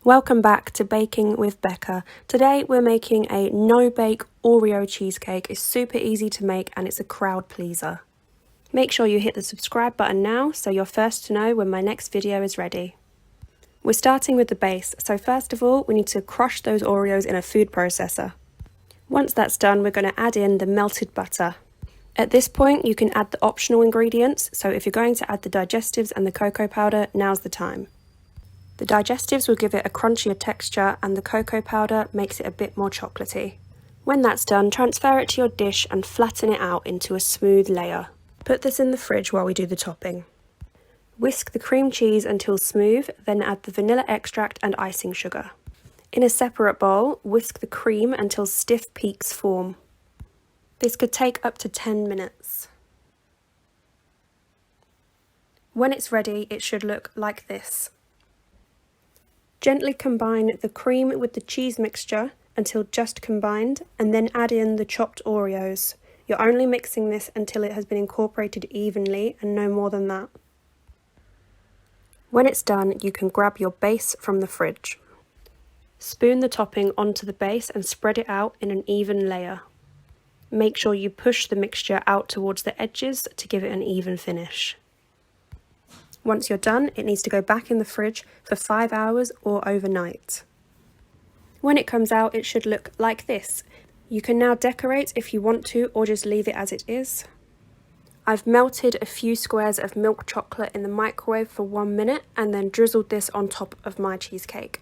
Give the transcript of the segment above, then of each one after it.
Welcome back to Baking with Becca. Today we're making a no-bake Oreo cheesecake. It's super easy to make and it's a crowd pleaser. Make sure you hit the subscribe button now so you're first to know when my next video is ready. We're starting with the base, so first of all we need to crush those Oreos in a food processor. Once that's done, we're going to add in the melted butter. At this point you can add the optional ingredients, so if you're going to add the digestives and the cocoa powder, now's the time. The digestives will give it a crunchier texture and the cocoa powder makes it a bit more chocolatey. When that's done, transfer it to your dish and flatten it out into a smooth layer. Put this in the fridge while we do the topping. Whisk the cream cheese until smooth, then add the vanilla extract and icing sugar. In a separate bowl, whisk the cream until stiff peaks form. This could take up to 10 minutes. When it's ready, it should look like this. Gently combine the cream with the cheese mixture until just combined, and then add in the chopped Oreos. You're only mixing this until it has been incorporated evenly and no more than that. When it's done, you can grab your base from the fridge. Spoon the topping onto the base and spread it out in an even layer. Make sure you push the mixture out towards the edges to give it an even finish. Once you're done, it needs to go back in the fridge for 5 hours or overnight. When it comes out, it should look like this. You can now decorate if you want to, or just leave it as it is. I've melted a few squares of milk chocolate in the microwave for 1 minute and then drizzled this on top of my cheesecake.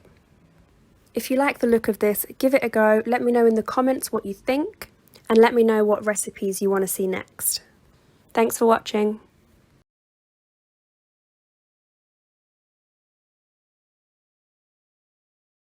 If you like the look of this, give it a go. Let me know in the comments what you think and let me know what recipes you want to see next. Thanks for watching.